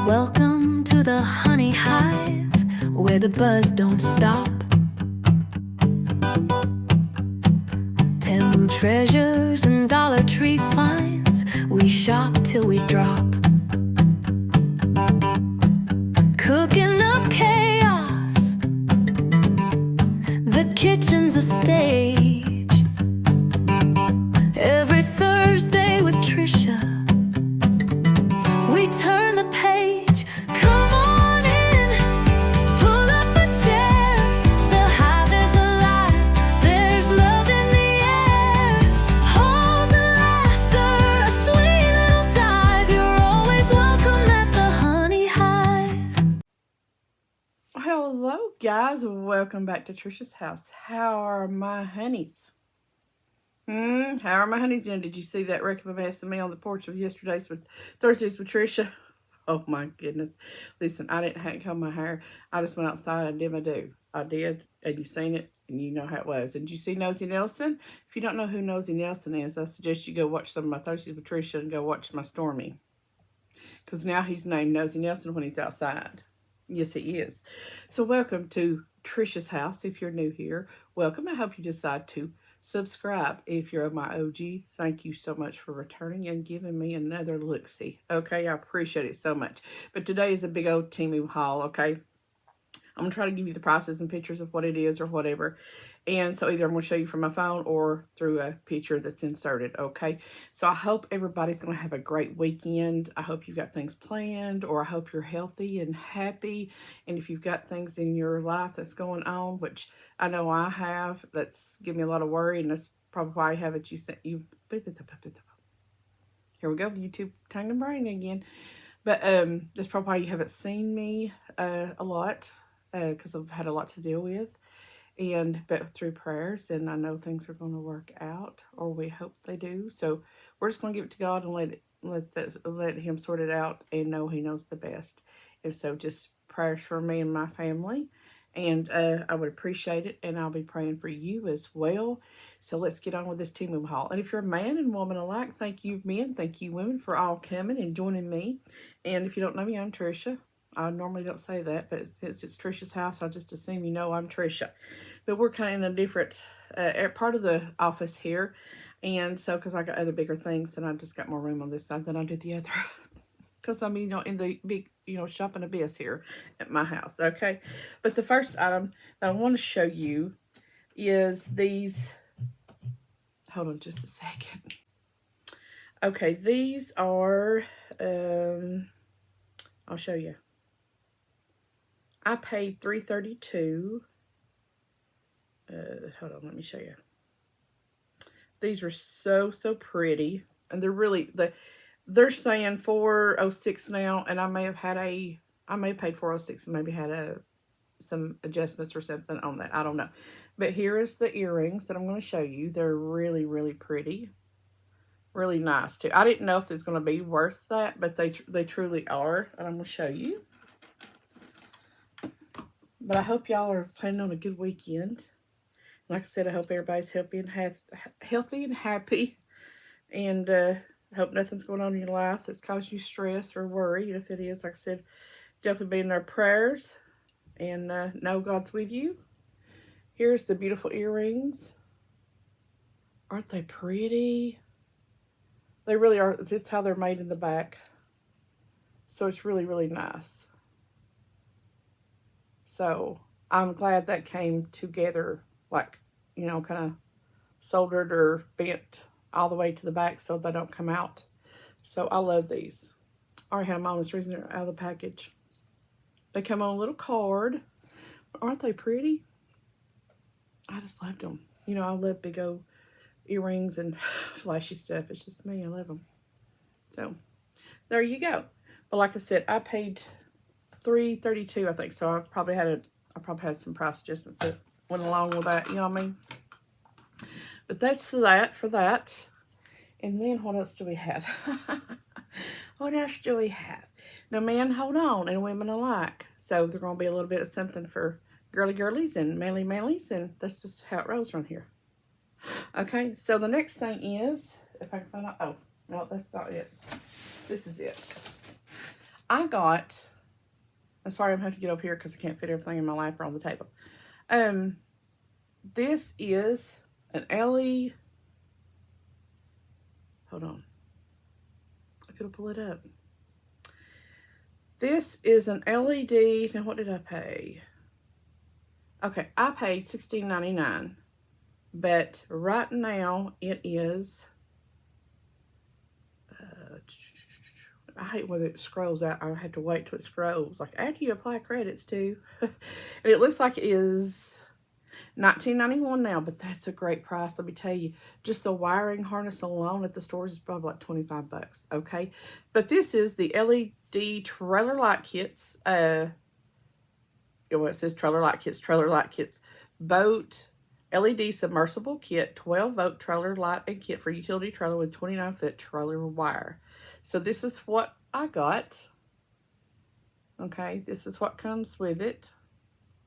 Welcome to the honey hive, where the buzz don't stop. Temu treasures and Dollar Tree finds, we shop till we drop. Cooking up chaos, the kitchen's a stage. Every Thursday with Trisha, we turn the page. Come on in, pull up a chair. The hive is alive, there's love in the air. Halls and laughter, a sweet little dive. You're always welcome at the honey hive. Hello guys, welcome back to Trisha's house. How are my honeys? How are my honeys doing? Did you see that recompense of me on the porch of Thursdays with Trisha? Oh my goodness. Listen, I didn't comb my hair. I just went outside and did my do. I did, and you seen it, and you know how it was. And did you see Nosy Nelson? If you don't know who Nosy Nelson is, I suggest you go watch some of my Thursdays with Trisha and go watch my Stormy. Because now he's named Nosy Nelson when he's outside. Yes, he is. So welcome to Trisha's house. If you're new here, welcome. I hope you decide to subscribe. If you're my OG, thank you so much for returning and giving me another look-see. Okay, I appreciate it so much. But today is a big old Temu haul, okay? I'm going to try to give you the prices and pictures of what it is or whatever. And so either I'm going to show you from my phone or through a picture that's inserted, okay? So I hope everybody's going to have a great weekend. I hope you've got things planned, or I hope you're healthy and happy. And if you've got things in your life that's going on, which I know I have, that's giving me a lot of worry, and that's probably why I haven't here we go, YouTube tongue and brain again. But that's probably why you haven't seen me a lot, because I've had a lot to deal with. But through prayers, and I know things are going to work out, or we hope they do. So we're just going to give it to God and let Him sort it out, and know He knows the best. And so just prayers for me and my family, and I would appreciate it, and I'll be praying for you as well. So let's get on with this Temu haul. And if you're a man and woman alike, thank you men, thank you women for all coming and joining me. And if you don't know me, I'm Trisha. I normally don't say that, but since it's Trisha's house, I just assume you know I'm Trisha. But we're kind of in a different part of the office here. And so, because I got other bigger things, and I just got more room on this side than I did the other. Because I'm, in the big, shopping abyss here at my house, okay? But the first item that I want to show you is these. Hold on just a second. Okay, these are, I'll show you. I paid $3.32. Hold on, let me show you. These were so pretty, and they're really they're saying $4.06 now, and I may have paid $4.06 and maybe had some adjustments or something on that. I don't know. But here is the earrings that I'm going to show you. They're really pretty, really nice too. I didn't know if it's going to be worth that, but they truly are, and I'm going to show you. But I hope y'all are planning on a good weekend. Like I said, I hope everybody's healthy and happy. And I hope nothing's going on in your life that's caused you stress or worry. If it is, like I said, definitely be in our prayers. And know God's with you. Here's the beautiful earrings. Aren't they pretty? They really are. This is how they're made in the back. So it's really nice. So I'm glad that came together, like, kind of soldered or bent all the way to the back so they don't come out. So I love these. I already had them on. This reason they're out of the package. They come on a little card. Aren't they pretty? I just loved them. I love big old earrings and flashy stuff. It's just me. I love them. So there you go. But like I said, I paid $3.32, I think. So I probably had some price adjustments that went along with that. You know what I mean? But that's for that. And then what else do we have? What else do we have? Now, men, hold on, and women alike. So there's going to be a little bit of something for girlies and manlies, and that's just how it rolls around here. Okay, so the next thing is, if I can find out, oh, no, that's not it. This is it. I got, I'm sorry I'm having to get up here because I can't fit everything in my lap or on the table. This is an LED, hold on, I could pull it up. This is an LED, now what did I pay? Okay, I paid $16.99, but right now it is, I hate when it scrolls out. I had to wait till it scrolls. Like, after you apply credits too. And it looks like it is $19.91 now, but that's a great price. Let me tell you, just the wiring harness alone at the stores is probably like 25 bucks, okay? But this is the LED trailer light kits. Well, it says trailer light kits, boat LED submersible kit, 12-volt trailer light and kit for utility trailer with 29-foot trailer wire. So this is what I got. Okay, this is what comes with it.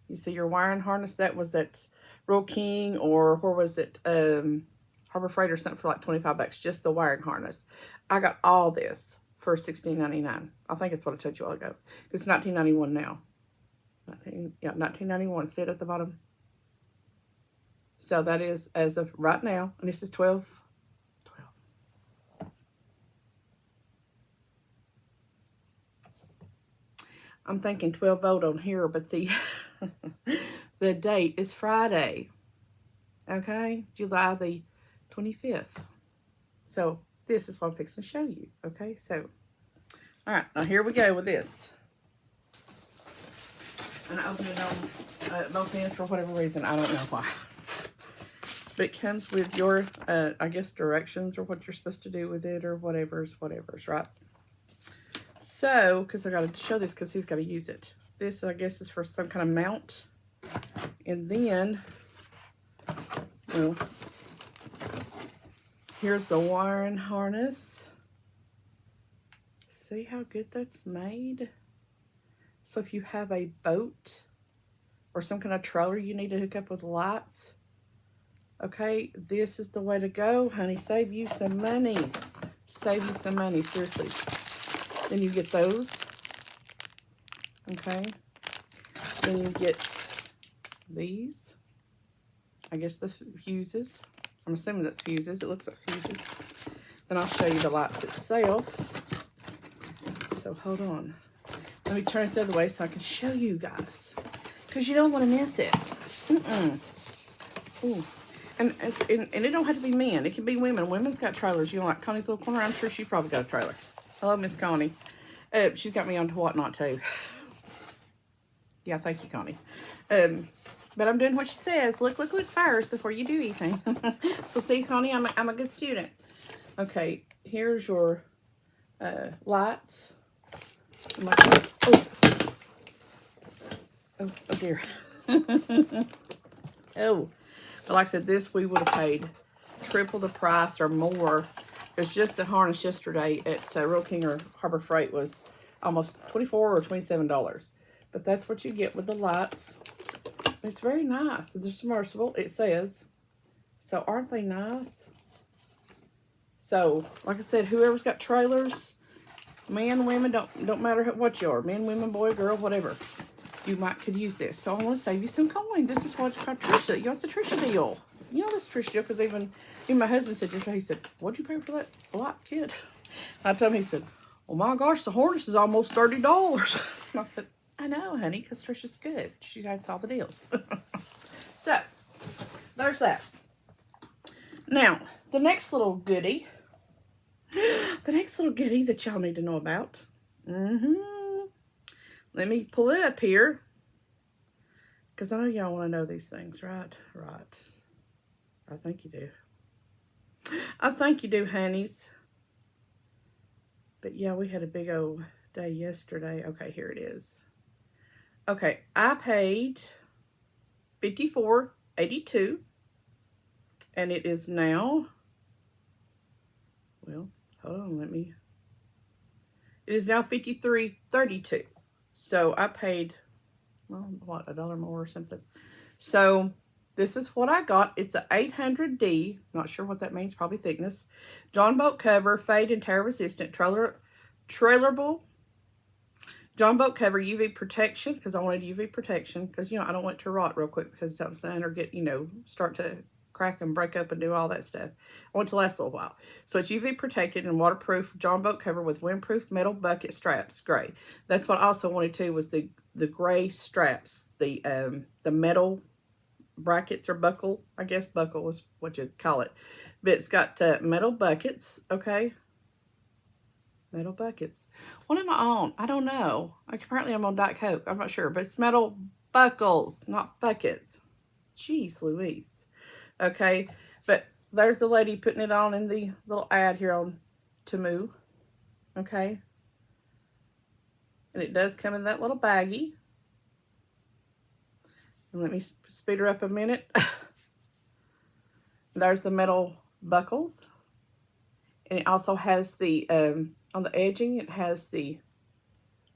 You see your wiring harness. That was at Rural King, or where was it? Harbor Freight or something, for like 25 bucks, just the wiring harness. I got all this for $16.99. I think it's what I told you all ago. It's $19.91 now. $19.91. See it at the bottom? So that is as of right now, and this is 12. I'm thinking 12 volt on here, but the the date is Friday. Okay, July the 25th. So this is what I'm fixing to show you. Okay, so all right, now here we go with this. And I opened it on both ends for whatever reason. I don't know why. But it comes with your, I guess, directions or what you're supposed to do with it or whatever's, right? So, because I got to show this because he's got to use it. This, I guess, is for some kind of mount. And then, well, here's the wiring harness. See how good that's made? So if you have a boat or some kind of trailer you need to hook up with lights, okay, this is the way to go, honey. Save you some money. Save you some money, seriously. Then you get those, okay? Then you get these. I guess the fuses. I'm assuming that's fuses. It looks like fuses. Then I'll show you the lights itself. So hold on. Let me turn it the other way so I can show you guys. Because you don't want to miss it. Ooh. And it don't have to be men. It can be women. Women's got trailers. You know, like Connie's little corner. I'm sure she probably got a trailer. Hello, Miss Connie. She's got me on to whatnot too. Yeah, thank you, Connie. But I'm doing what she says. Look first before you do anything. So see, Connie, I'm a good student. Okay, here's your lights. Oh dear. Oh, but like I said, this we would have paid triple the price or more. It's just the harness yesterday at Rural King or Harbor Freight was almost $24 or $27. But that's what you get with the lights. It's very nice. They're submersible, it says. So aren't they nice? So, like I said, whoever's got trailers, men, women, don't matter what you are. Men, women, boy, girl, whatever. You could use this. So I want to save you some coin. This is what Trisha, you know, it's a Trisha deal. You know this Trisha deal, because even my husband said, he said, what'd you pay for that light, kid? I told him, he said, oh my gosh, the harness is almost $30. And I said, I know, honey, because Trisha's good. She has all the deals. So, there's that. Now, the next little goodie that y'all need to know about. Let me pull it up here, because I know y'all want to know these things, right? Right. I think you do. I think you do, honeys. But yeah, we had a big old day yesterday. Okay, here it is. Okay, I paid $54.82, and it is now, well, hold on, it is now $53.32. So I paid, well, what, $1 more or something. So this is what I got. It's an 800D, not sure what that means, probably thickness. John bolt cover, fade and tear resistant, trailerable John boat cover, UV protection, because I wanted UV protection, because, you know, I don't want it to rot real quick because it's out in the sun or get, you know, start to crack and break up and do all that stuff. I want it to last a little while. So it's UV protected and waterproof John boat cover with windproof metal bucket straps. Gray. That's what I also wanted too, was the gray straps, the metal brackets or buckle. I guess buckle is what you'd call it. But it's got metal buckets, okay? Metal buckets. What am I on? I don't know. Like, apparently I'm on Diet Coke. I'm not sure. But it's metal buckles, not buckets. Jeez Louise. Okay. But there's the lady putting it on in the little ad here on Temu. Okay. And it does come in that little baggie. And let me speed her up a minute. There's the metal buckles. And it also has the, on the edging, it has the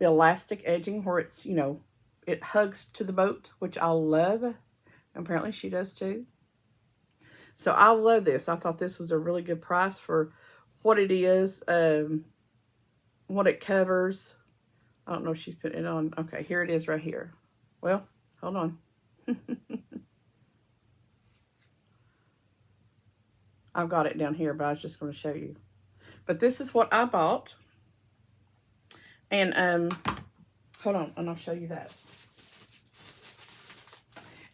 elastic edging where it's, you know, it hugs to the boat, which I love. Apparently she does too. So I love this. I thought this was a really good price for what it is, what it covers. I don't know if she's putting it on. Okay, here it is right here. Well, hold on. I've got it down here, but I was just going to show you. But this is what I bought. And hold on, and I'll show you that.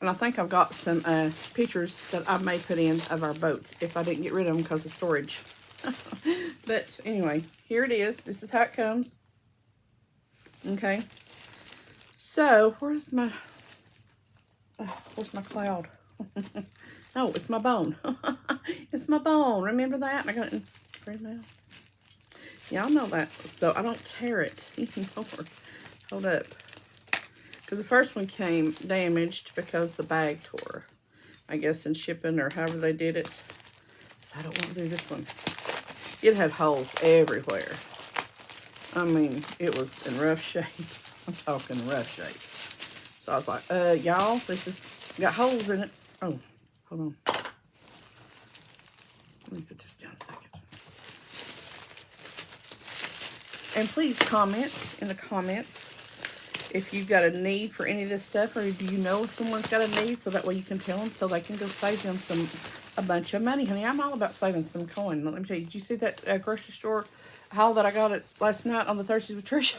And I think I've got some pictures that I may put in of our boats if I didn't get rid of them because of storage. But anyway, here it is. This is how it comes. Okay. So, where's my cloud? Oh, it's my bone. It's my bone. Remember that? I got it in green now. Y'all know that. So I don't tear it anymore. Hold up. Because the first one came damaged because the bag tore. I guess in shipping or however they did it. So I don't want to do this one. It had holes everywhere. I mean, it was in rough shape. I'm talking rough shape. So I was like, y'all, this has got holes in it. Oh, hold on. Let me put this down a second. And please comment in the comments if you've got a need for any of this stuff, or do you know if someone's got a need, so that way you can tell them so they can go save them a bunch of money. Honey, I'm all about saving some coin. Let me tell you, did you see that grocery store haul that I got it last night on the Thursday with Tricia?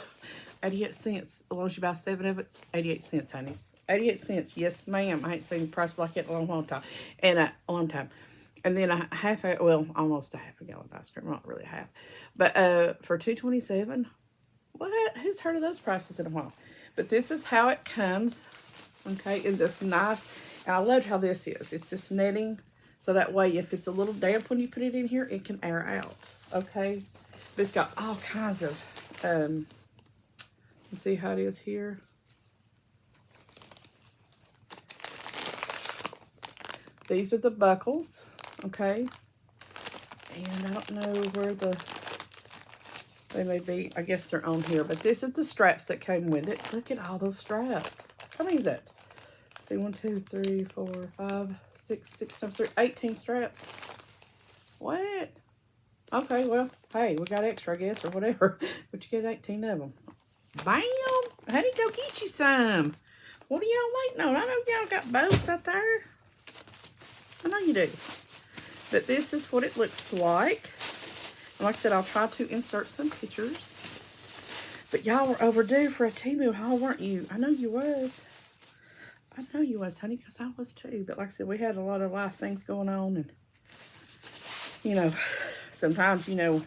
88 cents, as long as you buy 7 of it. 88 cents, honeys. 88 cents, yes ma'am. I ain't seen a price like it in a long time. And a long time. And then almost a half a gallon of ice cream, not really a half. But for $2.27, what? Who's heard of those prices in a while? But this is how it comes, okay, in this nice, and I love how this is. It's this netting, so that way if it's a little damp when you put it in here, it can air out, okay? But it's got all kinds of, let's see how it is here. These are the buckles, okay? And I don't know where they may be. I guess they're on here. But this is the straps that came with it. Look at all those straps. How many is that? Let's see, 1, 2, 3, 4, 5, 6 times 3, 18 straps. What? Okay, well, hey, we got extra, I guess, or whatever. But you get 18 of them. Bam! Honey, go get you some. What are y'all waiting on? I know y'all got boats out there. I know you do. But this is what it looks like. And like I said, I'll try to insert some pictures. But y'all were overdue for a Temu haul, weren't you? I know you was. I know you was, honey, because I was too. But like I said, we had a lot of life things going on. And, you know, sometimes, you know,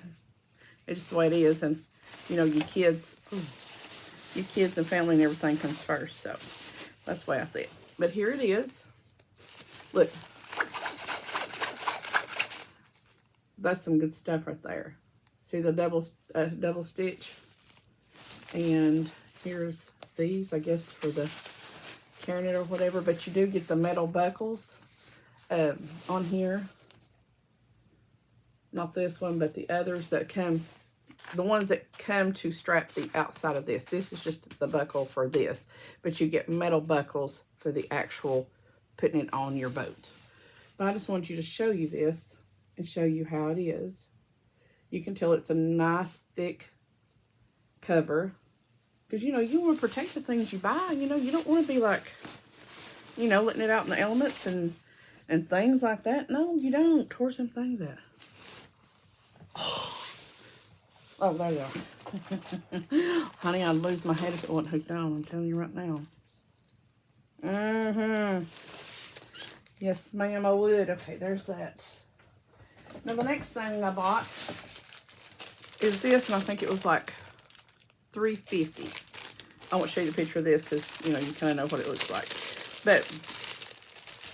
it's just the way it is. And, you know, your kids and family and everything comes first. So that's the way I see it. But here it is. Look. That's some good stuff right there. See the double stitch? And here's these, I guess, for the carrying it or whatever. But you do get the metal buckles on here. Not this one, but the others that come, the ones that come to strap the outside of this. This is just the buckle for this. But you get metal buckles for the actual putting it on your boat. But I just wanted you to show you this and show you how it is. You can tell it's a nice thick cover. Because, you know, you want to protect the things you buy. You know, you don't want to be like, you know, letting it out in the elements and things like that. No, you don't. Where's them things at? Oh, there they are. Honey, I'd lose my head if it wasn't hooked on. I'm telling you right now. Yes, ma'am, I would. Okay, there's that. Now, the next thing I bought is this, and I think it was like $3.50. I won't show you the picture of this because, you know, you kind of know what it looks like. But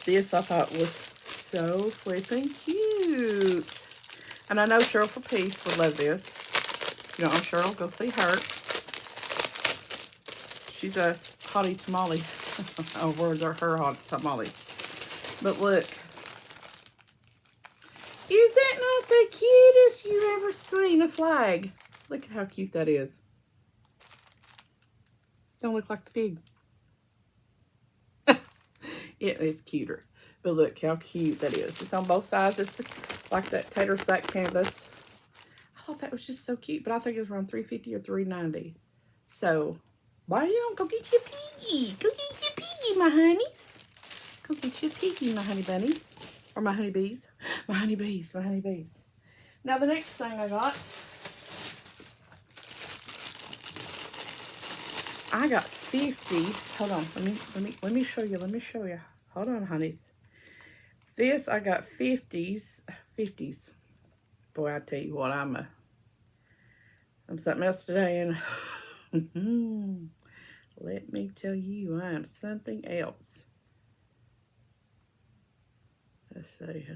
this I thought was so flipping cute. And I know Cheryl for Peace would love this. You know, I'm sure I'll go see her. She's a hottie tamale. Oh, words are her hot tamales. But look. Is that not the cutest you've ever seen a flag? Look at how cute that is. Don't look like the pig. It is cuter. But look how cute that is. It's on both sides. It's like that tater sack canvas. I thought that was just so cute. But I think it's around $3.50 or $3.90. So, why you don't go get you a piggy? Go get you a piggy, my honeys. Go get you a piggy, my honey bunnies. Or my honey bees. My honey bees. My honey bees. Now, the next thing I got I got 50. Hold on. Let me show you. Let me show you. Hold on, honeys. This I got 50s. 50s. Boy, I tell you what, I'm something else today, and let me tell you, I am something else. Let's see.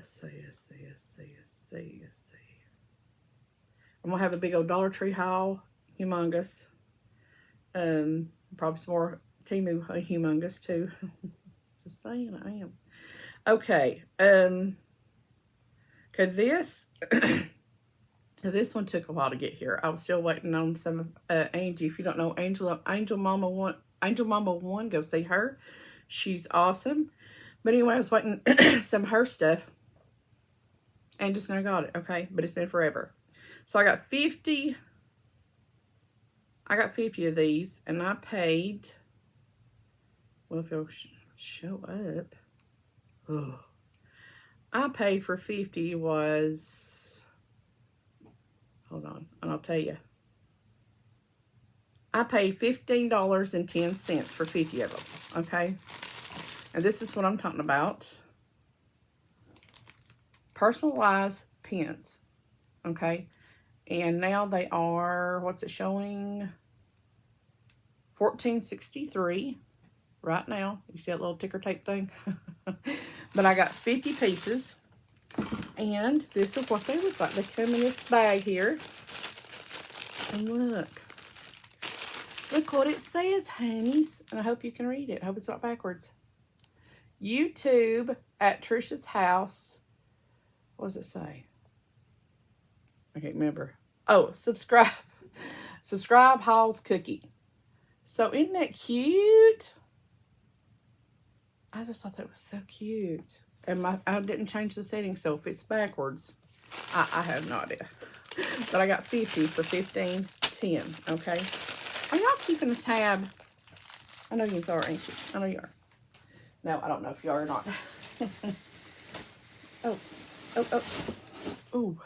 I'm gonna have a big old Dollar Tree haul, humongous. Probably some more Temu humongous too. Just saying, I am. Okay. This this one took a while to get here. I was still waiting on some of Angie. If you don't know Angel Mama 1, go see her. She's awesome. But anyway, I was waiting some of her stuff. Angie's gonna got it, okay? But it's been forever. So I got 50. I got 50 of these, and I paid. Well, if it'll show up. Oh. I paid for 50 was, hold on, and I'll tell you. I paid $15.10 for 50 of them, okay? And this is what I'm talking about. Personalized pins, okay? And now they are, what's it showing? $14.63 right now. You see that little ticker tape thing? But I got 50 pieces. And this is what they look like. They come in this bag here. And look. Look what it says, honeys. And I hope you can read it. I hope it's not backwards. YouTube at Trisha's house. What does it say? I can't remember. Oh, subscribe. Subscribe Hall's Cookie. So isn't that cute? I just thought that was so cute. And I didn't change the settings, so if it's backwards, I have no idea. But I got 50 for $15.10, okay? Are y'all keeping a tab? I know you are, ain't you? I know you are. No, I don't know if you are or not. Oh.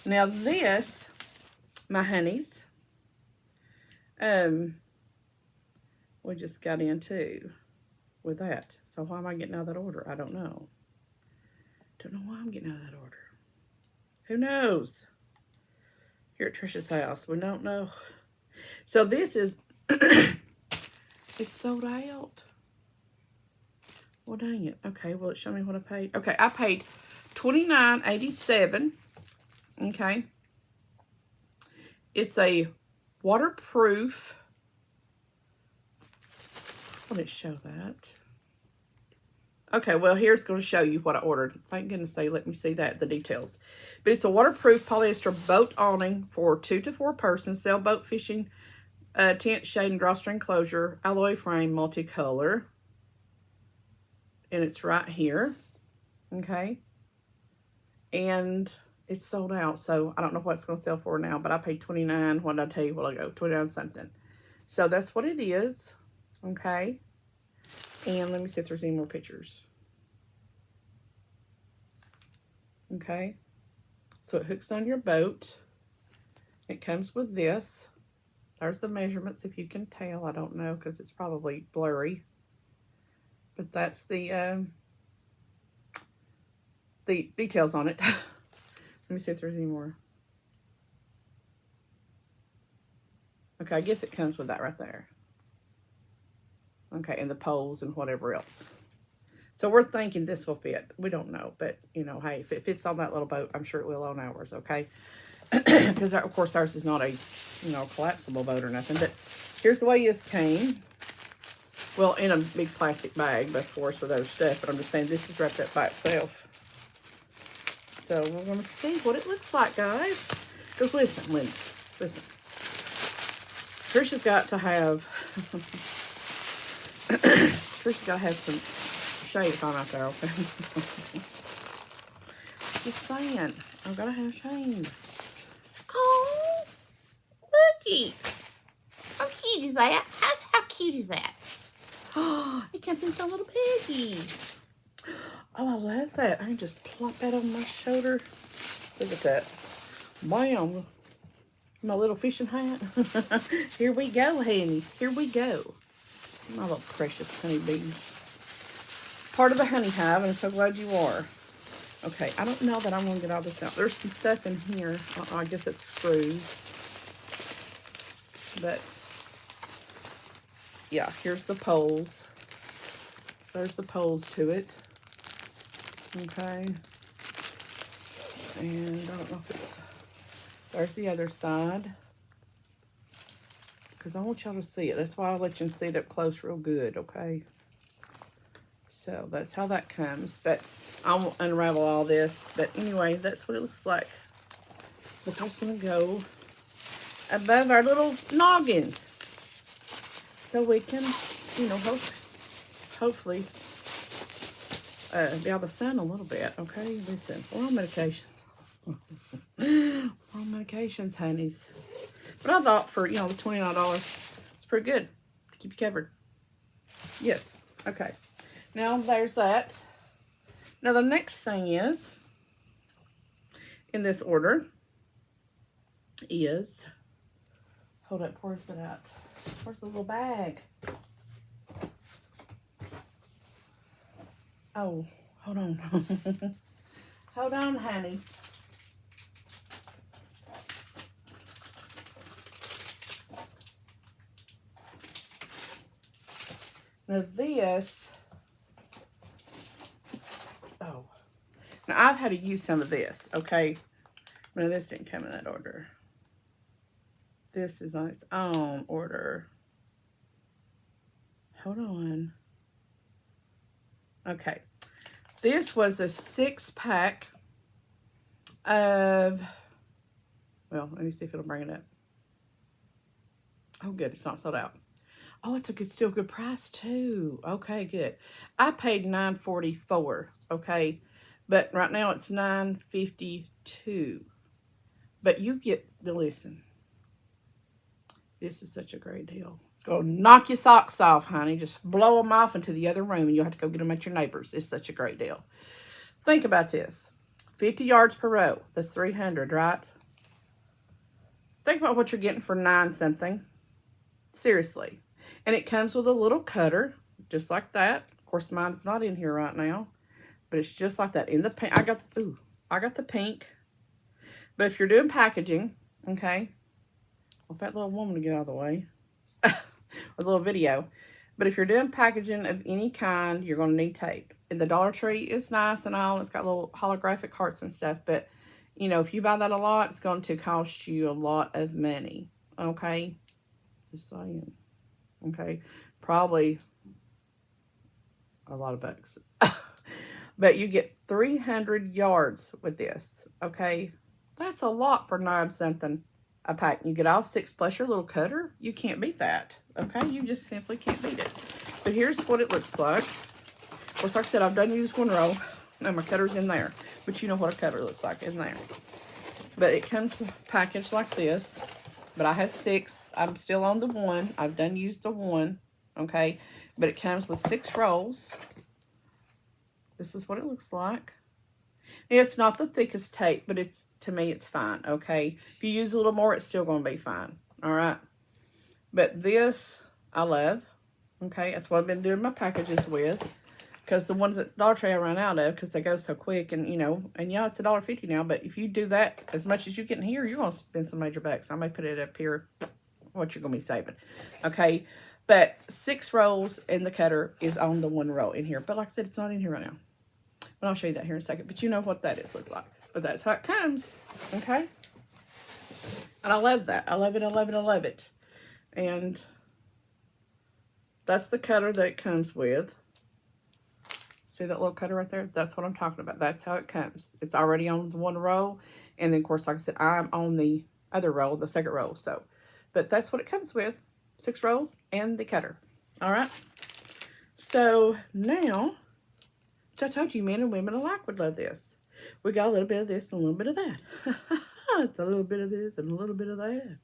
Now this, my honeys, we just got into with that. So why am I getting out of that order? I don't know. Don't know why I'm getting out of that order. Who knows? Here at Trisha's house, we don't know. So this is, it's sold out. Well, dang it. Okay, well, it showed me what I paid. Okay, I paid $29.87. Okay. It's a waterproof. Let me show that. Okay, well, here's going to show you what I ordered. Thank goodness they let me see that, the details. But it's a waterproof polyester boat awning for 2 to 4 persons. Sailboat fishing, tent, shade, and drawstring closure. Alloy frame, multicolor. And it's right here. Okay. And it's sold out, so I don't know what it's going to sell for now, but I paid $29. What did I tell you a while ago? $29 something. So that's what it is. Okay. And let me see if there's any more pictures. Okay. So it hooks on your boat. It comes with this. There's the measurements, if you can tell. I don't know because it's probably blurry. But that's the details on it. Let me see if there's any more. Okay, I guess it comes with that right there. Okay, and the poles and whatever else. So we're thinking this will fit. We don't know, but, you know, hey, if it fits on that little boat, I'm sure it will on ours, okay? Because, of course, ours is not a, you know, collapsible boat or nothing. But here's the way this came. Well, in a big plastic bag, but of course, with other stuff. But I'm just saying this is wrapped up by itself. So we're going to see what it looks like, guys. Because listen, Linda, listen. Trisha's got to have... Trisha's got to have some shade if I'm out there, okay? Just saying. I've got to have shade. Oh, looky. How cute is that? How cute is that? Oh, it comes in a little piggy. Oh, I love that. I can just plop that on my shoulder. Look at that. Bam. My little fishing hat. Here we go, honeys. Here we go. My little precious honeybees. Part of the honey hive, and I'm so glad you are. Okay, I don't know that I'm going to get all this out. There's some stuff in here. I guess it's screws. But, yeah, here's the poles. There's the poles to it. Okay. And I don't know if it's... There's the other side. Because I want y'all to see it. That's why I'll let you see it up close real good, okay? So that's how that comes. But I won't unravel all this. But anyway, that's what it looks like. But that's going to go above our little noggins. So we can, you know, hopefully be able to sound a little bit, okay? Listen, we're on medications. We're on medications, honeys. But I thought for, you know, the $29, it's pretty good to keep you covered. Yes, okay. Now, there's that. Now, the next thing is, in this order, is, hold up, where's it at? Where's the little bag? Oh, hold on. Hold on, honeys. Now this, oh, now I've had to use some of this, okay? No, this didn't come in that order. This is on its own order. Hold on. Okay. This was a 6-pack of, well, let me see if it'll bring it up. Oh, good. It's not sold out. Oh, it's a good, still good price too. Okay, good. I paid $9.44. Okay, but right now it's $9.52. But you get the listen. This is such a great deal. It's gonna knock your socks off, honey. Just blow them off into the other room, and you'll have to go get them at your neighbor's. It's such a great deal. Think about this: 50 yards per row. That's 300, right? Think about what you're getting for $9 something. Seriously. And it comes with a little cutter, just like that. Of course, mine's not in here right now, but it's just like that. In the pink, I got the pink. But if you're doing packaging, okay, well, that little woman to get out of the way, or a little video. But if you're doing packaging of any kind, you're going to need tape. And the Dollar Tree is nice and all. It's got little holographic hearts and stuff. But, you know, if you buy that a lot, it's going to cost you a lot of money. Okay? Just saying. Okay, probably a lot of bucks. But you get 300 yards with this, okay? That's a lot for $9 something a pack. You get all 6 plus your little cutter. You can't beat that, okay? You just simply can't beat it. But here's what it looks like. Of course, like I said, I've done use one row, and my cutter's in there. But you know what a cutter looks like in there. But it comes packaged like this. but I had 6. I'm still on the 1. I've done used the 1, okay? But it comes with 6 rolls. This is what it looks like. It's not the thickest tape, but it's, to me, it's fine, okay? If you use a little more, it's still going to be fine, all right? But this, I love, okay? That's what I've been doing my packages with, because the ones at Dollar Tree I run out of, because they go so quick, and, you know, and yeah, it's $1.50 now, but if you do that as much as you get in here, you're going to spend some major bucks. I may put it up here, what you're going to be saving, okay? But 6 rolls, and the cutter is on the 1 roll in here. But like I said, it's not in here right now. But I'll show you that here in a second. But you know what that is look like. But that's how it comes, okay? And I love that. I love it, I love it, I love it. And that's the cutter that it comes with. See that little cutter right there? That's what I'm talking about. That's how it comes. It's already on the 1 roll. And then, of course, like I said, I'm on the other roll, the 2nd roll. So, but that's what it comes with. 6 rolls and the cutter. All right? So, now... So I told you, men and women alike would love this. We got a little bit of this and a little bit of that. It's a little bit of this and a little bit of that.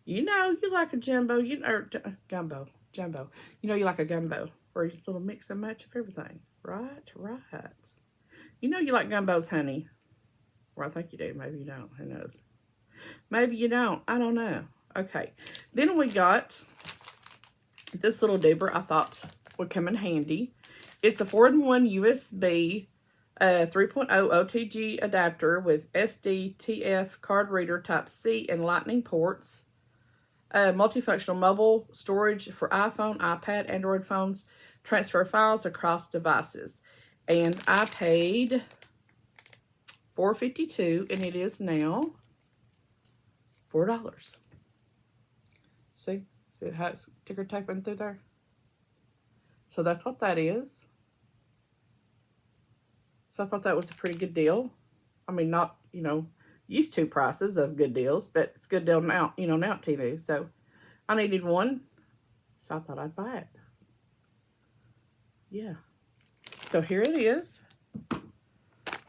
You know, you like a jumbo, or gumbo. You know, you like a gumbo, where it's a little mix and match of everything. Right. You know you like gumbos, honey. Well, I think you do. Maybe you don't. Who knows? Maybe you don't. I don't know. Okay. Then we got this little dibber I thought would come in handy. It's a 4-in-1 USB 3.0 OTG adapter with SD, TF, card reader, Type-C, and lightning ports. Multifunctional mobile storage for iPhone, iPad, Android phones. Transfer files across devices. And I paid $4.52, and it is now $4. See how it's ticker taping through there? So that's what that is. So I thought that was a pretty good deal. I mean, not, you know, used to prices of good deals, but it's a good deal now, you know, now at Temu. So I needed one, so I thought I'd buy it. Yeah. So here it is.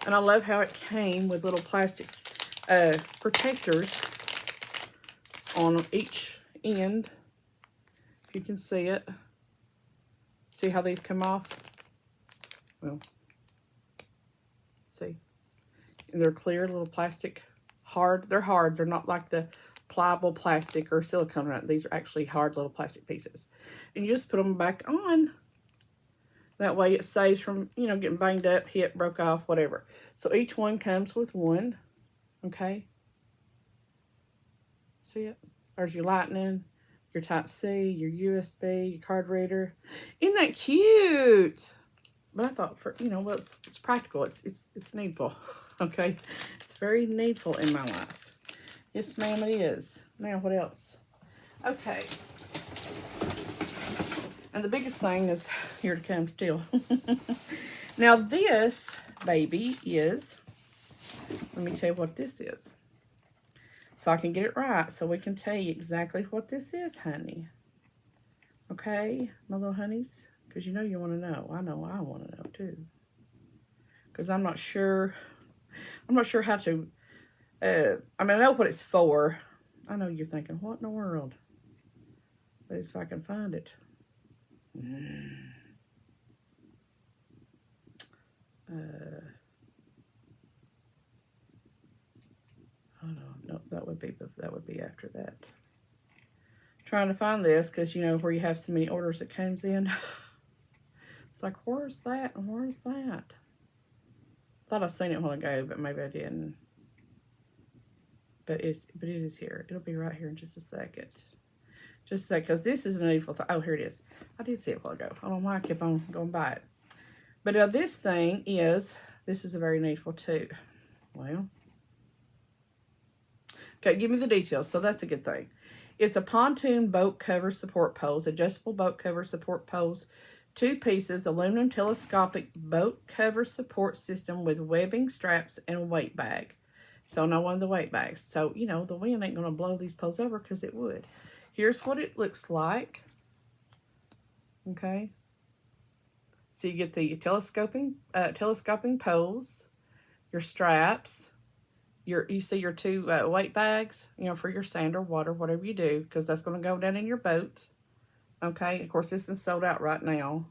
And I love how it came with little plastic protectors on each end. If you can see it. See how these come off? Well, see. And they're clear, little plastic, hard. They're hard. They're not like the pliable plastic or silicone. These are actually hard little plastic pieces. And you just put them back on. That way it saves from, you know, getting banged up, hit, broke off, whatever. So each one comes with one. Okay. See it? There's your lightning, your Type-C, your USB, your card reader. Isn't that cute? But I thought, for, you know, well, it's practical. It's needful. Okay. It's very needful in my life. Yes, ma'am, it is. Now, what else? Okay. And the biggest thing is here to come still. Now, this baby is, let me tell you what this is. So I can get it right, so we can tell you exactly what this is, honey. Okay, my little honeys? Because you know you want to know. I know I want to know, too. Because I'm not sure how to, I mean, I know what it's for. I know you're thinking, what in the world? But if I can find it. Hold on. Nope, that would be after that. Trying to find this because you know where you have so many orders that comes in. It's like, where's that and where's that? Thought I seen it a while ago, but maybe I didn't. But it is here. It'll be right here in just a second. Just a second, because this is a needful thing. Oh, here it is. I did see it a while ago. I don't know why I kept on going by it. But this thing is, this is a very needful too. Well, okay, give me the details. So that's a good thing. It's a pontoon boat cover support poles, adjustable boat cover support poles, 2 pieces, aluminum telescopic boat cover support system with webbing, straps, and a weight bag. So no one of the weight bags. So, you know, the wind ain't going to blow these poles over because it would. Here's what it looks like. Okay. So you get the telescoping poles, your straps, you see your two weight bags, you know, for your sand or water, whatever you do, because that's going to go down in your boat. Okay, of course, this is sold out right now.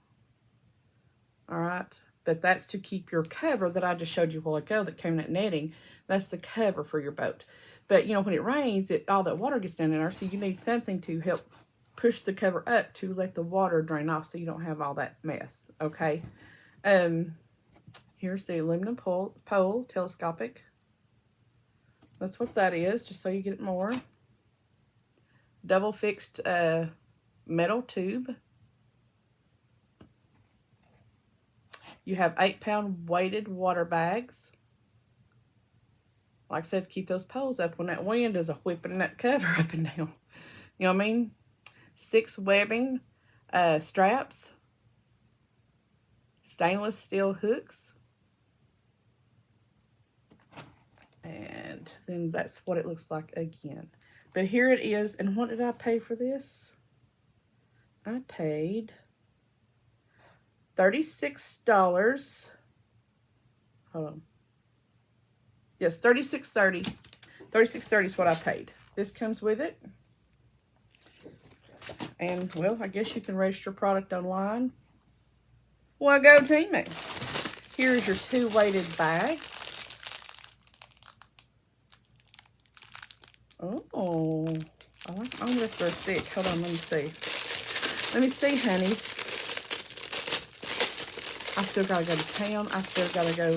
All right, but that's to keep your cover that I just showed you a while ago that came in that netting. That's the cover for your boat. But, you know, when it rains, all that water gets down in there, so you need something to help push the cover up to let the water drain off so you don't have all that mess, okay? Here's the aluminum pole, telescopic. That's what that is, just so you get it more. Double fixed metal tube. You have 8-pound weighted water bags. Like I said, keep those poles up when that wind is whipping that cover up and down. You know what I mean? 6 webbing straps. Stainless steel hooks. And then that's what it looks like again. But here it is. And what did I pay for this? I paid $36. Hold on. Yes, $36.30. $36.30 is what I paid. This comes with it. And, well, I guess you can register product online. Well, go Temu. Here's your 2 weighted bags. Oh, I wonder if they're thick. Hold on, let me see. Let me see, honeys. I still gotta go to town. I still gotta go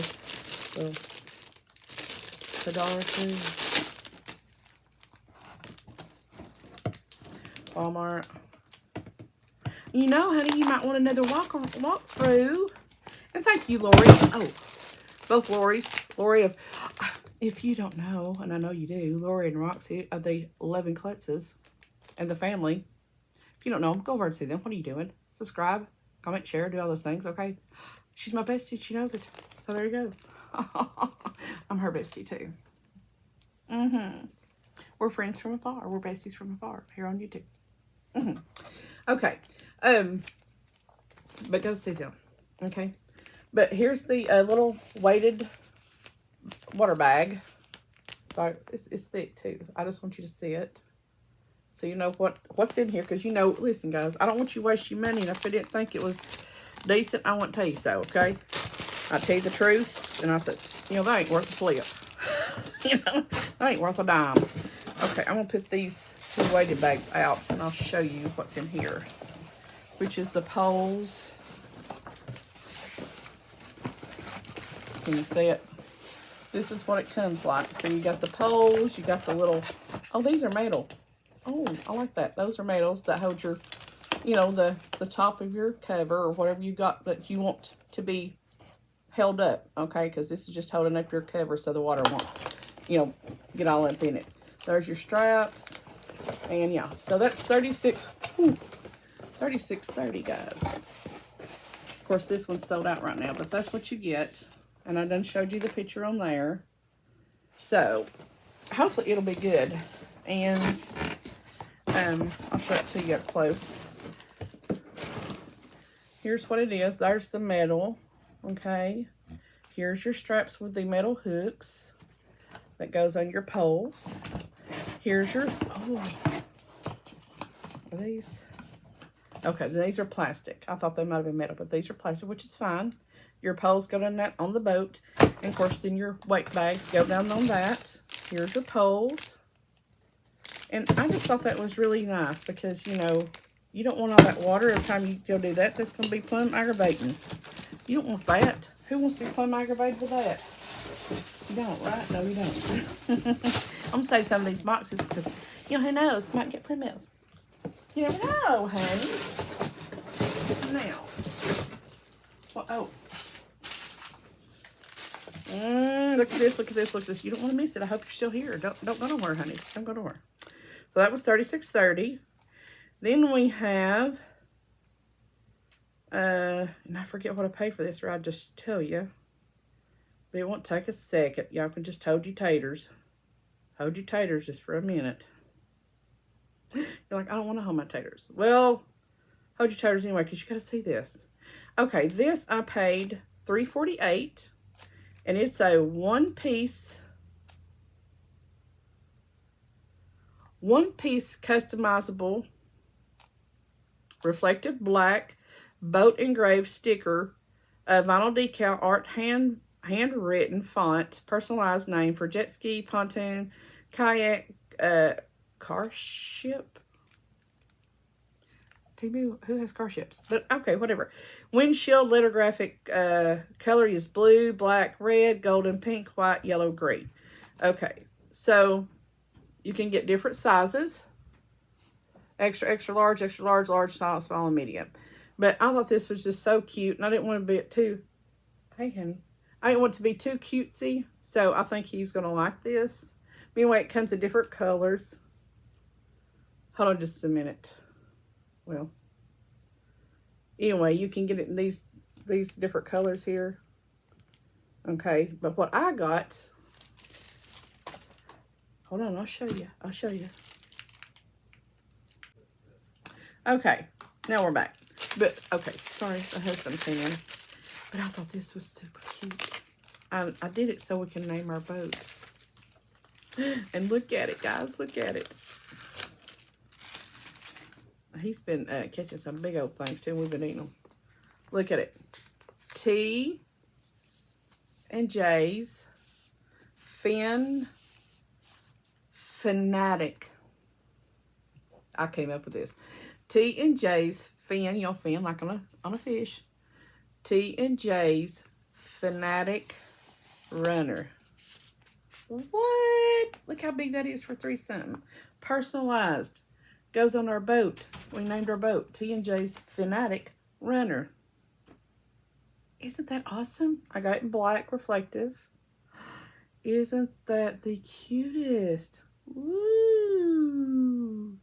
to Dollar Tree, Walmart. You know, honey, you might want another walk through. And thank you, Lori. Oh, both Loris. Lori of, if you don't know, and I know you do, Lori and Roxy are the 11 Klutzes and the family. If you don't know them, go over and see them. What are you doing? Subscribe, comment, share, do all those things, okay? She's my bestie. She knows it. So there you go. I'm her bestie, too. We're friends from afar. We're besties from afar here on YouTube. Okay. But go see them. Okay. But here's the little weighted water bag. So it's thick, too. I just want you to see it. So you know what's in here. Because, you know, listen, guys, I don't want you to waste your money. And if I didn't think it was decent, I won't tell you so, okay? I tell you the truth. And I said, you know, that ain't worth a flip. You know, that ain't worth a dime. Okay, I'm going to put these 2 weighted bags out. And I'll show you what's in here. Which is the poles. Can you see it? This is what it comes like. So you got the poles. You got the little... Oh, these are metal. Oh, I like that. Those are metals that hold your, you know, the top of your cover or whatever you got that you want to be held up, okay? Because this is just holding up your cover so the water won't, you know, get all up in it. There's your straps. And, yeah, so that's $36.30, guys. Of course, this one's sold out right now, but that's what you get. And I done showed you the picture on there. So, hopefully it'll be good. And... I'll show it to you up close. Here's what it is. There's the metal. Okay. Here's your straps with the metal hooks that goes on your poles. Here's your... Oh. Are these... Okay, so these are plastic. I thought they might have been metal, but these are plastic, which is fine. Your poles go down that on the boat. And, of course, then your weight bags go down on that. Here's your poles. And I just thought that was really nice because, you know, you don't want all that water every time you go do that. That's going to be plumb aggravating. You don't want that. Who wants to be plumb aggravated with that? You don't, right? No, you don't. I'm going to save some of these boxes because, you know, who knows? Might get premiums. You never know, honey. Now. Well, oh. Look at this, look at this, look at this. You don't want to miss it. I hope you're still here. Don't go nowhere, honey. Don't go nowhere. So that was $36.30. Then we have, and I forget what I paid for this, or I'll just tell you. But it won't take a second. Y'all can just hold your taters. Hold your taters just for a minute. You're like, I don't want to hold my taters. Well, hold your taters anyway, because you got to see this. Okay, this I paid $3.48. And it's a 1-piece one-piece customizable reflective black boat engraved sticker, vinyl decal art handwritten font, personalized name for jet ski, pontoon, kayak, car ship. Temu, who has car ships? But okay, whatever. Windshield lithographic color is blue, black, red, golden, pink, white, yellow, green. Okay, so you can get different sizes. Extra, extra large, large, small, and medium. But I thought this was just so cute, and I didn't want to be too, hey, honey. I didn't want it to be too cutesy, so I think he was going to like this. But anyway, it comes in different colors. Hold on just a minute. Well, anyway, you can get it in these different colors here. Okay, but what I got, hold on, I'll show you. Okay, now we're back. But, okay, sorry, the husband came in. But I thought this was super cute. I did it so we can name our boat. And look at it, guys, look at it. He's been catching some big old things, too, and we've been eating them. Look at it. T and J's Fanatic. I came up with this. T and J's fin, you know, fin like on a fish. T and J's Fanatic Runner. What? Look how big that is for 3 something. Personalized. Goes on our boat. We named our boat T and J's Fanatic Runner. Isn't that awesome? I got it in black reflective. Isn't that the cutest? Woo!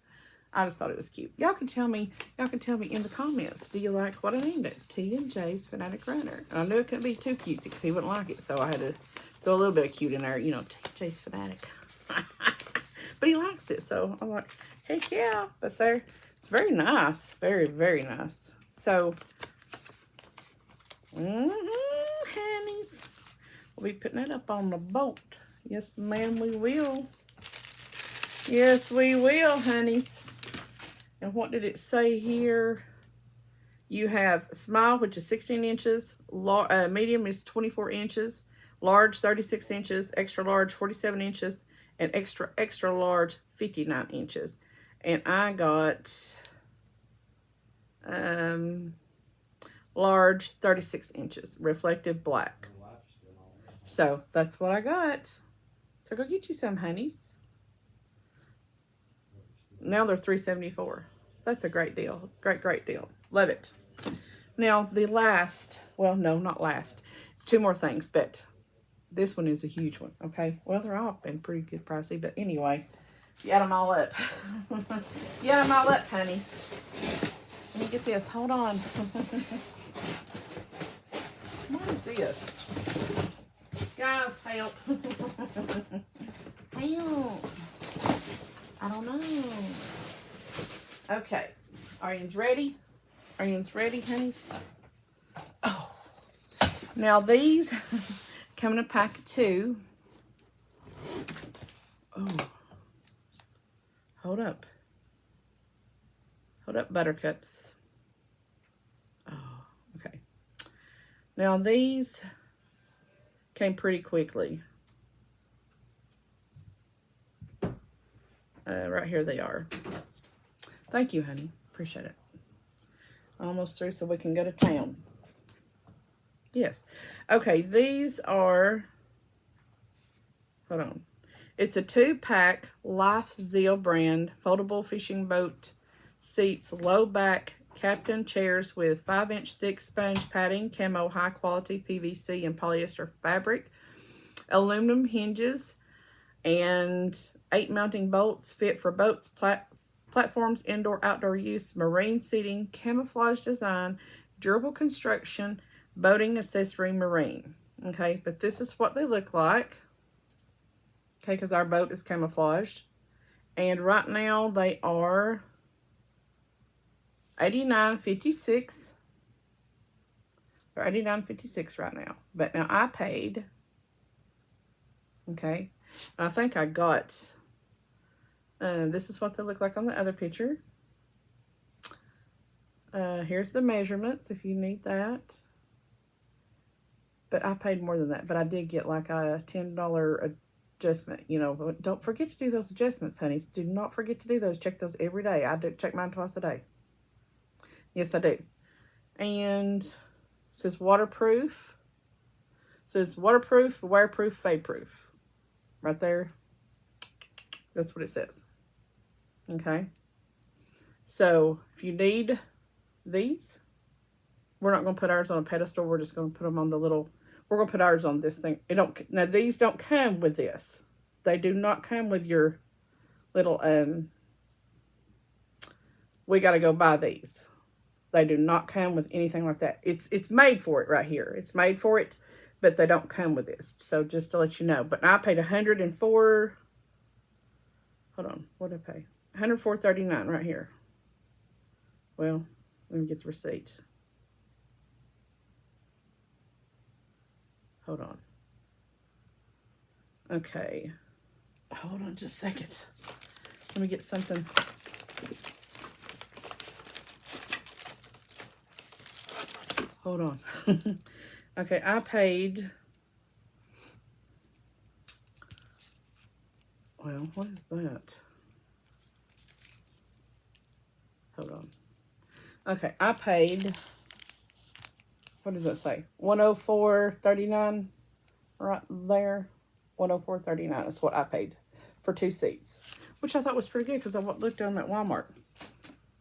I just thought it was cute. Y'all can tell me in the comments. Do you like what I named it? T and J's Fanatic Runner. And I knew it couldn't be too cutesy because he wouldn't like it, so I had to throw a little bit of cute in there. You know, T and J's Fanatic. But he likes it, so I'm like, heck yeah. But there, it's very nice. Very, very nice. So, honeys, we'll be putting that up on the boat. Yes, ma'am, we will. Yes, we will, honeys. And what did it say here? You have small, which is 16 inches. Medium is 24 inches. Large, 36 inches. Extra large, 47 inches. And extra, extra large, 59 inches. And I got large, 36 inches. Reflective black. So, that's what I got. So, go get you some, honeys. Now they're $3.74. That's a great deal. Great, great deal. Love it. Now, the last, well, no, not last. It's 2 more things, but this one is a huge one, okay? Well, they're all been pretty good pricey, but anyway, you add them all up. You add them all up, honey. Let me get this. Hold on. What is this? Guys, help. Help. I don't know. Okay. Are you ready? Are you ready, honeys? Oh. Now these come in a pack of 2. Oh. Hold up. Hold up, buttercups. Oh, okay. Now these came pretty quickly. Right here they are. Thank you, honey. Appreciate it. Almost through so we can go to town. Yes. Okay, these are, hold on. It's a 2-pack Life Zeal brand foldable fishing boat seats, low back captain chairs with 5-inch thick sponge padding, camo high quality PVC and polyester fabric, aluminum hinges, and 8 mounting bolts fit for boats, platforms, indoor, outdoor use, marine seating, camouflage design, durable construction, boating accessory, marine. Okay, but this is what they look like. Okay, because our boat is camouflaged. And right now they are $89.56. They're $89.56 right now. But now I paid, okay, and I think I got This is what they look like on the other picture. Here's the measurements if you need that. But I paid more than that. But I did get like a $10 adjustment. You know, don't forget to do those adjustments, honeys. Do not forget to do those. Check those every day. I do check mine twice a day. Yes, I do. And it says waterproof. It says waterproof, wearproof, fade proof. Right there. That's what it says. Okay. So if you need these, we're not going to put ours on a pedestal. We're just going to put them on the little, we're going to put ours on this thing. Now these don't come with this. They do not come with your little, we got to go buy these. They do not come with anything like that. It's made for it right here. It's made for it, but they don't come with this. So just to let you know. But I paid $104. Hold on. What did I pay? $104.39 right here. Well, let me get the receipt. Hold on. Okay. Hold on just a second. Let me get something. Hold on. Okay, I paid, well, what is that? Hold on. Okay, I paid, what does that say? $104.39 right there. $104.39 is what I paid for 2 seats, which I thought was pretty good because I looked at them at Walmart.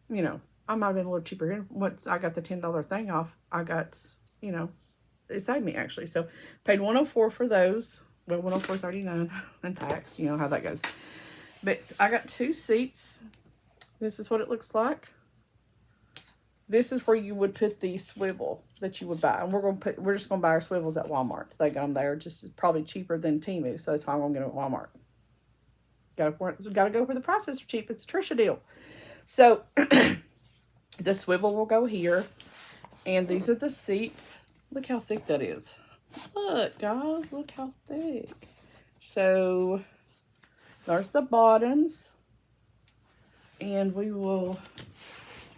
You know, I might have been a little cheaper here. Once I got the $10 thing off, I got, you know, it saved me actually. So paid $104 for those. Well, $104.39 and tax. You know how that goes. But I got 2 seats. This is what it looks like. This is where you would put the swivel that you would buy. And we're just gonna buy our swivels at Walmart. They got them there, just probably cheaper than Temu. So that's why I'm gonna get them at Walmart. Gotta go where the prices are cheap. It's a Trisha deal. So the swivel will go here. And these are the seats. Look how thick that is. Look, guys, look how thick. So there's the bottoms. And we will,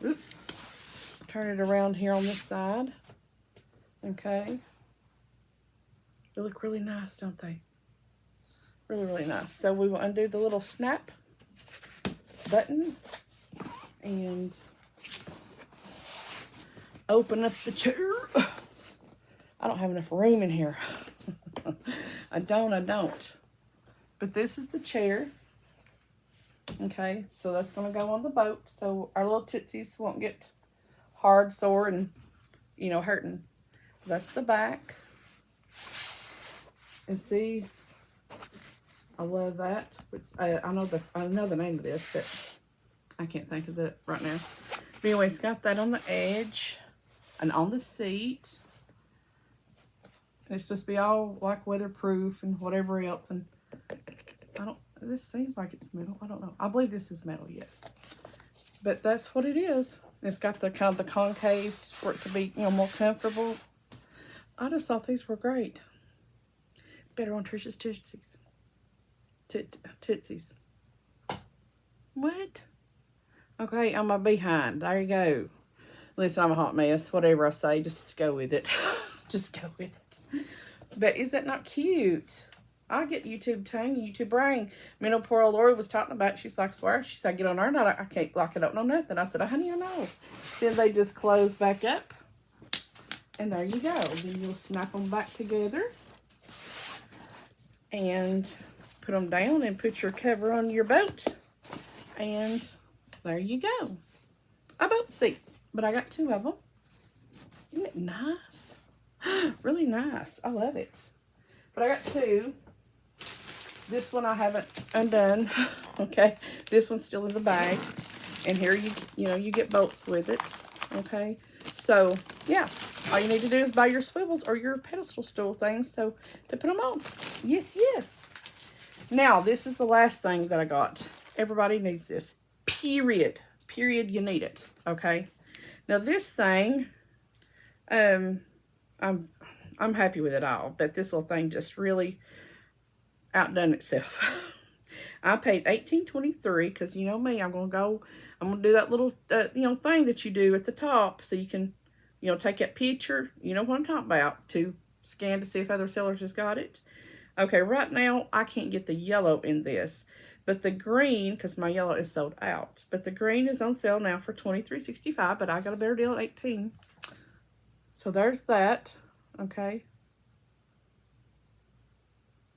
oops, turn it around here on this side. Okay. They look really nice, don't they? Really, really nice. So we will undo the little snap button and open up the chair. I don't have enough room in here. I don't. But this is the chair. Okay, so that's going to go on the boat. So our little tootsies won't get hard, sore, and, you know, hurting. That's the back. And see, I love that. It's, I know the name of this, but I can't think of it right now. But anyway, it's got that on the edge and on the seat. And it's supposed to be all like weatherproof and whatever else. And this seems like it's metal. I don't know. I believe this is metal, yes. But that's what it is. It's got the kind of the concave for it to be, you know, more comfortable. I just thought these were great. Better on Trisha's tootsies. Tootsies. What? Okay, on my behind. There you go. Listen, I'm a hot mess. Whatever I say, just go with it. Just go with it. But is that not cute? I get YouTube tongue, YouTube brain. Me and poor old Lori was talking about it. She's like, swear. She said, get on her. And I can't, like, I don't know nothing. I said, oh, honey, I know. Then they just close back up. And there you go. Then you'll snap them back together. And put them down and put your cover on your boat. And there you go. A boat seat. But I got 2 of them. Isn't it nice? Really nice. I love it. But I got 2. This one I haven't undone. Okay. This one's still in the bag. And here you know, you get bolts with it. Okay. So, yeah. All you need to do is buy your swivels or your pedestal stool things so to put them on. Yes, yes. Now, this is the last thing that I got. Everybody needs this. Period. Period, you need it. Okay. Now, this thing, I'm happy with it all, but this little thing just really outdone itself. I paid $18.23 because you know me, I'm going to do that little, thing that you do at the top so you can, take that picture. You know what I'm talking about, to scan to see if other sellers has got it. Okay, right now, I can't get the yellow in this, but the green, because my yellow is sold out, but the green is on sale now for $23.65, but I got a better deal at $18. So there's that, okay.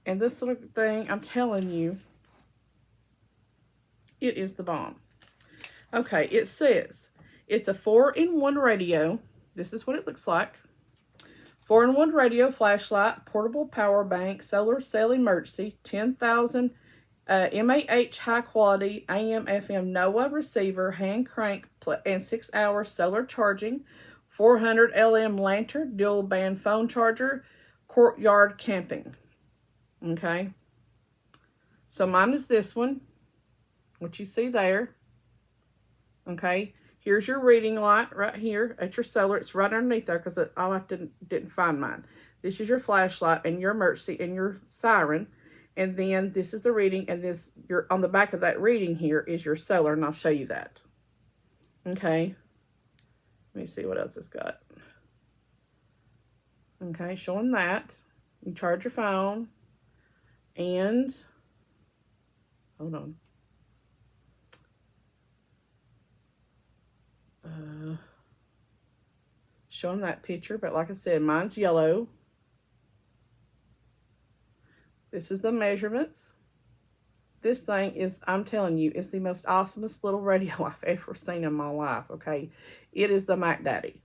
And this little thing, I'm telling you, it is the bomb. Okay, it says it's a 4-in-1 radio. This is what it looks like. 4-in-1 radio, flashlight, portable power bank, solar cell emergency, 10,000 mAh high quality AM FM NOAA receiver, hand crank, and 6-hour solar charging, 400 LM lantern, dual band phone charger, courtyard camping. Okay, so mine is this one, what you see there. Okay, here's your reading light right here at your solar. It's right underneath there because I didn't find mine. This is your flashlight and your emergency and your siren. And then this is the reading, and you're on the back of that reading here is your solar, and I'll show you that. Okay, let me see what else it's got. Okay, showing that. You charge your phone, and hold on. Showing that picture, but like I said, mine's yellow. This is the measurements. This thing is, I'm telling you, it's the most awesomest little radio I've ever seen in my life, okay? It is the Mac Daddy.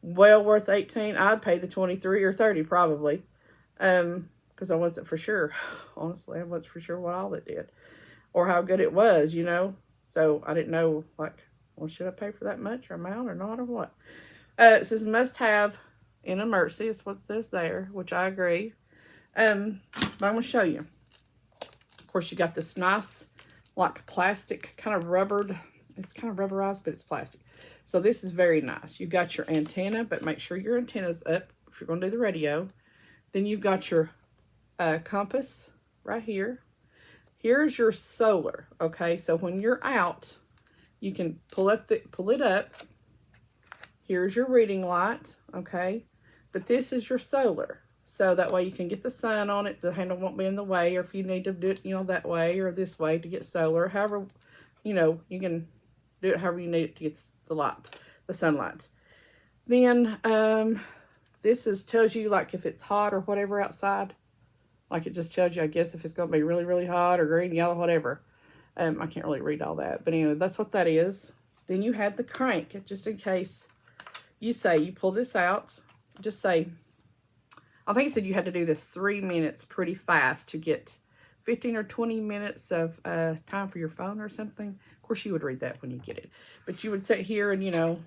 Well worth 18. I'd pay the 23 or 30 probably, because I wasn't for sure. Honestly, I wasn't for sure what all it did or how good it was, So I didn't know, like, well, should I pay for that much or amount or not or what? It says must have in emergency. It's what it says there, which I agree. But I'm going to show you. Of course, you got this nice, like, plastic, kind of rubbered. It's kind of rubberized, but it's plastic. So this is very nice. You've got your antenna, but make sure your antenna's up if you're going to do the radio. Then you've got your compass right here. Here's your solar, okay? So when you're out, you can pull it up. Here's your reading light, okay? But this is your solar. So that way you can get the sun on it. The handle won't be in the way. Or if you need to do it, that way or this way to get solar. However, you can do it however you need it to get the sunlight. Then this tells you, like, if it's hot or whatever outside. Like, it just tells you, I guess, if it's going to be really, really hot or green, yellow, whatever. I can't really read all that. But anyway, that's what that is. Then you have the crank, just in case you pull this out. Just say, I think it said you had to do this 3 minutes pretty fast to get 15 or 20 minutes of time for your phone or something. Of course, you would read that when you get it. But you would sit here and,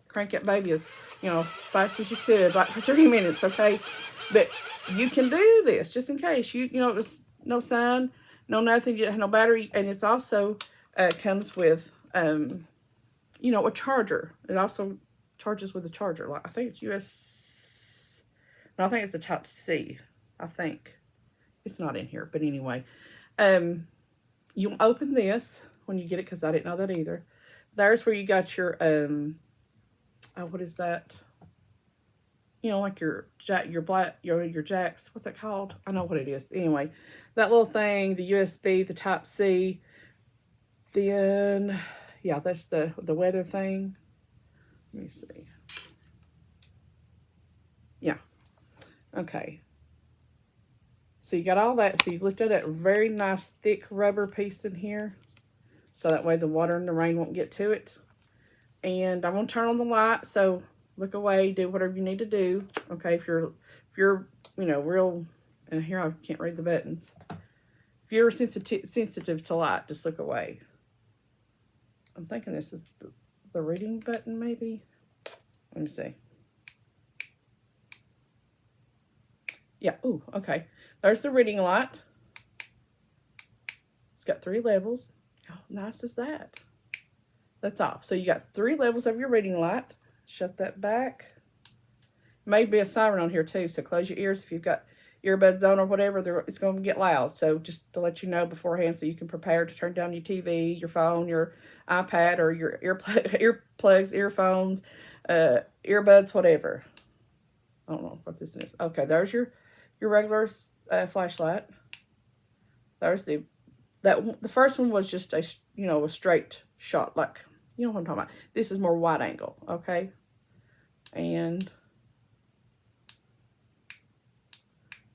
crank that baby as fast as you could, like for 3 minutes, okay? But you can do this just in case. It's no sun, no nothing, you have no battery. And it's also comes with, a charger. It also charges with a charger. Like, I think it's no, I think it's the type C. I think it's not in here, but anyway, you open this when you get it, because I didn't know that either. There's where you got your what is that? Like your jacks. What's that called? I know what it is. Anyway, that little thing, the USB, the type C. Then yeah, that's the weather thing. Let me see. Yeah. Okay. So you got all that. So you lifted that very nice thick rubber piece in here. So that way the water and the rain won't get to it. And I'm going to turn on the light. So look away, do whatever you need to do. Okay, if you're real, and here I can't read the buttons. If you're sensitive to light, just look away. I'm thinking this is the reading button, maybe. Let me see. Yeah, ooh, okay. There's the reading light. It's got 3 levels. How nice is that? That's off. So you got 3 levels of your reading light. Shut that back. Maybe a siren on here too, so close your ears if earbuds on or whatever, it's going to get loud. So just to let you know beforehand so you can prepare to turn down your TV, your phone, your iPad, or your earplugs, earphones, earbuds, whatever. I don't know what this is. Okay, there's your regular flashlight. There's the first one was just a straight shot, like, you know what I'm talking about. This is more wide angle, okay? And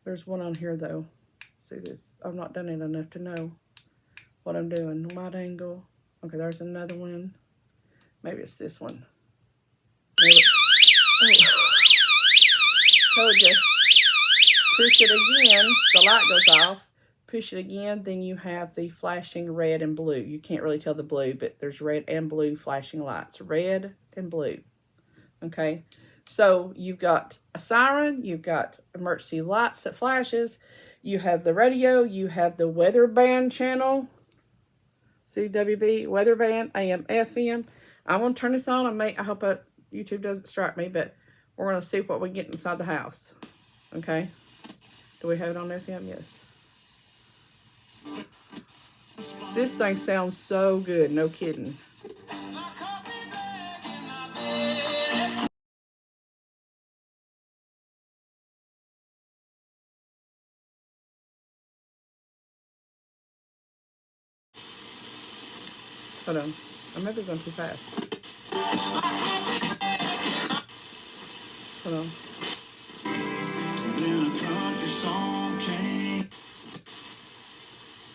there's one on here though. See this? I've not done it enough to know what I'm doing. Wide angle. Okay, there's another one. Maybe it's this one. Maybe, oh, told you. Push it again. The light goes off. Push it again. Then you have the flashing red and blue. You can't really tell the blue, but there's red and blue flashing lights. Red and blue. Okay. So you've got a siren, you've got emergency lights that flashes, you have the radio, you have the weather band channel, CWB, weather band, AM, FM. I'm going to turn this on. I hope YouTube doesn't strike me, but we're going to see what we get inside the house. Okay. Do we have it on FM? Yes. This thing sounds so good. No kidding. Hold on. I might be going too fast. Hold on.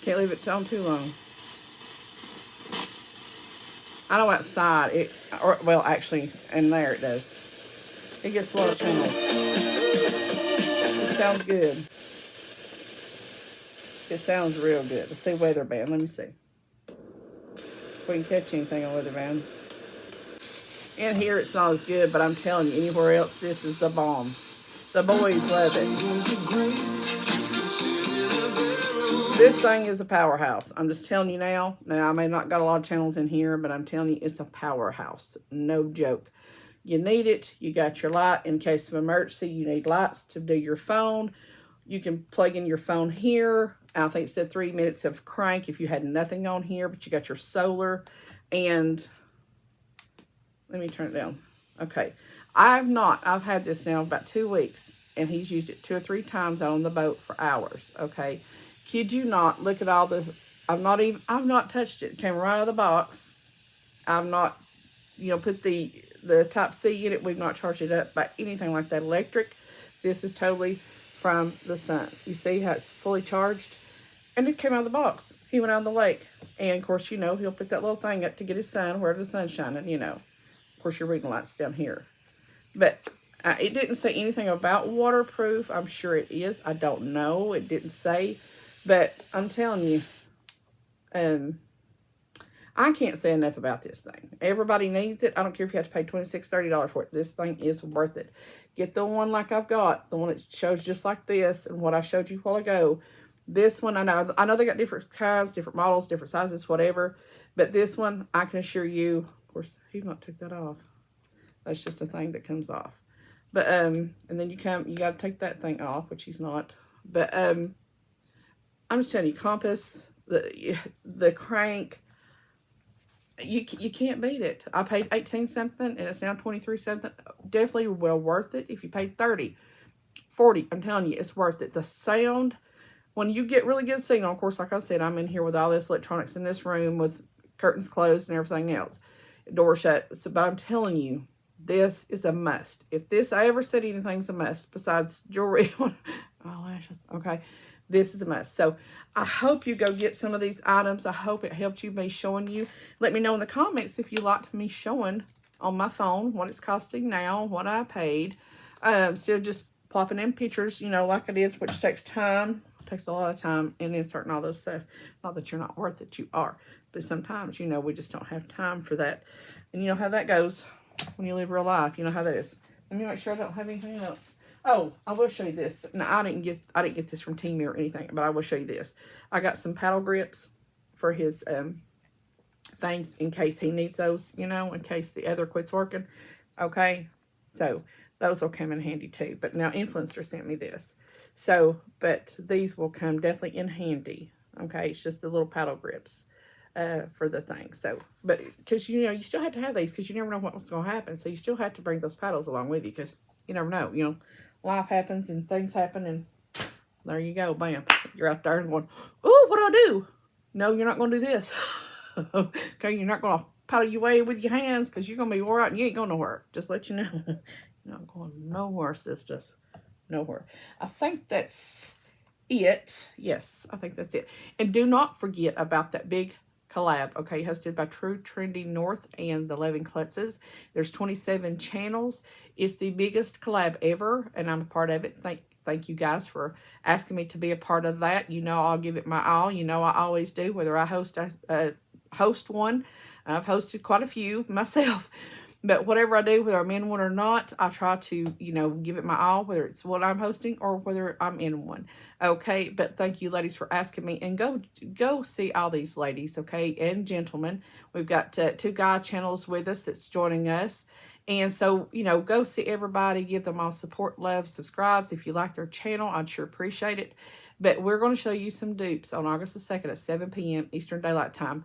Can't leave it on too long. I know outside well, actually, in there it does. It gets a lot of channels. It sounds good. It sounds real good. Let's see weather band. Let me see if we can catch anything on weather band. In here it's not as good, but I'm telling you, anywhere else this is the bomb. The boys love it. This thing is a powerhouse. I'm just telling you now. Now, I may not got a lot of channels in here, but I'm telling you, it's a powerhouse. No joke. You need it. You got your light in case of emergency. You need lights to do your phone. You can plug in your phone here. I think it said 3 minutes of crank if you had nothing on here, but you got your solar. And let me turn it down. Okay. I've had this now about 2 weeks, and he's used it 2 or 3 times out on the boat for hours. Okay. Kid you not, look at all the, I've not touched it. It came right out of the box. I've not, put the type C in it. We've not charged it up by anything like that electric. This is totally from the sun. You see how it's fully charged? And it came out of the box. He went out on the lake. And of course, he'll put that little thing up to get his sun, wherever the sun's shining, Of course, your reading light's down here. But it didn't say anything about waterproof. I'm sure it is. I don't know. It didn't say. But I'm telling you, I can't say enough about this thing. Everybody needs it. I don't care if you have to pay $26, $30 for it. This thing is worth it. Get the one like I've got, the one that shows just like this and what I showed you a while ago. This one, I know they got different kinds, different models, different sizes, whatever. But this one, I can assure you, of course, he not took that off. That's just a thing that comes off. But, and then you got to take that thing off, which he's not. But, I'm just telling you, compass, the crank, you can't beat it. I paid 18 something and it's now 23 something. Definitely well worth it. If you paid 30, 40, I'm telling you, it's worth it. The sound, when you get really good signal, of course, like I said, I'm in here with all this electronics in this room with curtains closed and everything else, door shut. So, but I'm telling you, this is a must. If I ever said anything's a must besides jewelry, eyelashes, okay, this is a must. So I hope you go get some of these items. I hope it helped you me showing you. Let me know in the comments if you liked me showing on my phone what it's costing now, what I paid. Instead of just plopping in pictures, like I did, which takes time. It takes a lot of time and inserting all those stuff. Not that you're not worth it, you are. But sometimes, we just don't have time for that. And you know how that goes when you live real life. You know how that is. Let me make sure I don't have anything else. Oh, I will show you this. But no, I didn't get this from Temu or anything, but I will show you this. I got some paddle grips for his things in case he needs those, in case the other quits working. Okay. So those will come in handy too. But now Influencer sent me this. So, but these will come definitely in handy. Okay, it's just the little paddle grips for the thing. So, but because you still have to have these because you never know what's going to happen. So you still have to bring those paddles along with you because you never know. Life happens and things happen, and there you go, bam, you're out there and going, oh, what do I do? No, you're not going to do this. Okay, you're not going to paddle your way with your hands because you're going to be wore out and you ain't going nowhere. Just let you know. You're not going nowhere, sisters. Nowhere. I think that's it. Yes, I think that's it. And do not forget about that big collab, okay, hosted by True Trendy North and the 11 Klutzes. There's 27 channels. It's the biggest collab ever, and I'm a part of it. Thank you guys for asking me to be a part of that. I'll give it my all. I always do, whether I host one. I've hosted quite a few myself. But whatever I do, whether I'm in one or not, I try to, give it my all, whether it's what I'm hosting or whether I'm in one. Okay, but thank you, ladies, for asking me. And go see all these ladies, okay, and gentlemen. We've got 2 guy channels with us that's joining us. And so, go see everybody. Give them all support, love, subscribes. If you like their channel, I'd sure appreciate it. But we're going to show you some dupes on August the 2nd at 7 p.m. Eastern Daylight Time.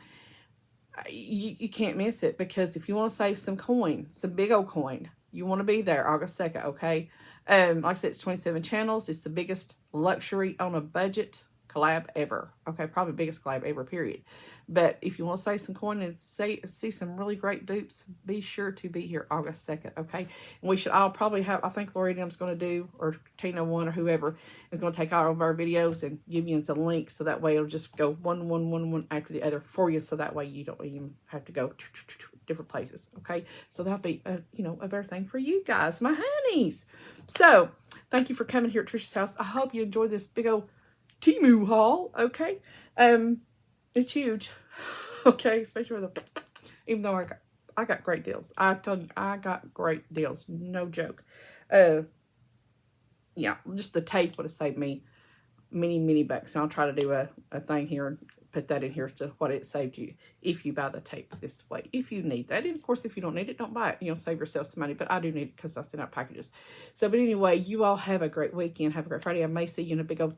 You can't miss it because if you want to save some coin, some big old coin, you want to be there August 2nd, okay? Like I said, it's 27 channels. It's the biggest luxury on a budget collab ever. Okay, probably biggest collab ever, period. But if you want to save some coin and see some really great dupes, be sure to be here August 2nd, okay? And we should all probably have, I think Lori Dim's going to do, or Tina One or whoever is going to take all of our videos and give you some links so that way it'll just go one after the other for you so that way you don't even have to go different places, okay? So that'll be, a better thing for you guys, my honeys. So, thank you for coming here at Trisha's house. I hope you enjoyed this big old Temu haul, okay? It's huge, okay? Especially with even though I got great deals. I tell you, I got great deals, no joke. Yeah, just the tape would have saved me many bucks. And I'll try to do a thing here and put that in here to what it saved you if you buy the tape this way, if you need that. And of course, if you don't need it, don't buy it. Save yourself some money. But I do need it because I send out packages. So, but anyway, you all have a great weekend. Have a great Friday. I may see you in a big old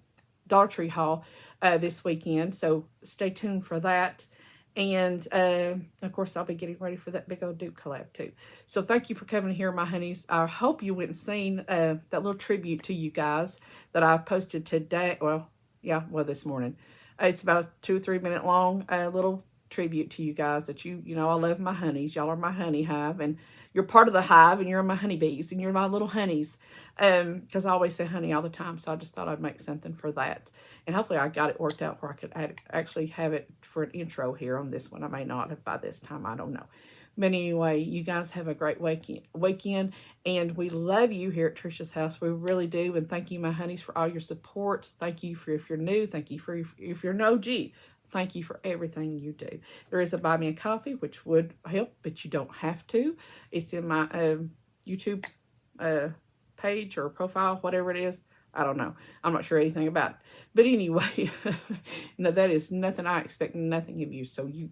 Dollar Tree haul this weekend. So stay tuned for that. And, of course, I'll be getting ready for that big old dupe collab, too. So thank you for coming here, my honeys. I hope you went and seen that little tribute to you guys that I posted today. Well, this morning. It's about a 2 or 3 minute long little tribute to you guys that I love my honeys. Y'all are my honey hive, and you're part of the hive, and you're my honeybees, and you're my little honeys. Because I always say honey all the time, so I just thought I'd make something for that. And hopefully I got it worked out where I could actually have it for an intro here on this one. I may not have by this time, I don't know. But anyway, you guys have a great weekend, and we love you here at Trisha's house. We really do, and thank you, my honeys, for all your support. Thank you for if you're new. Thank you for if you're an OG. Thank you for everything you do. There is a buy me a coffee, which would help, but you don't have to. It's in my YouTube page or profile, whatever it is. I don't know. I'm not sure anything about it. But anyway, no, that is nothing. I expect nothing of you. So you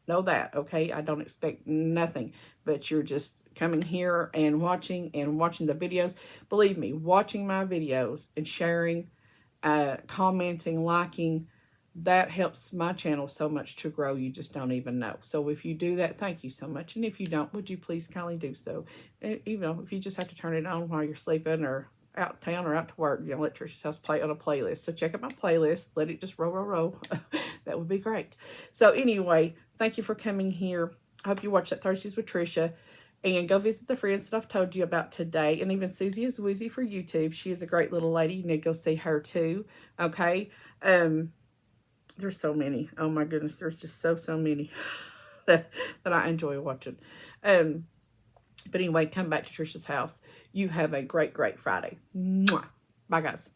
know that, okay? I don't expect nothing. But you're just coming here and watching the videos. Believe me, watching my videos and sharing, commenting, liking, that helps my channel so much to grow. You just don't even know. So if you do that, thank you so much. And if you don't, would you please kindly do so? If you just have to turn it on while you're sleeping or out of town or out to work, let Trisha's house play on a playlist. So check out my playlist. Let it just roll. That would be great. So anyway, thank you for coming here. I hope you watch that Thursdays with Trisha. And go visit the friends that I've told you about today. And even Susie is Woozy for YouTube. She is a great little lady. You need to go see her too. Okay. There's so many. Oh my goodness. There's just so many that I enjoy watching. But anyway, come back to Trisha's house. You have a great Friday. Mwah. Bye, guys.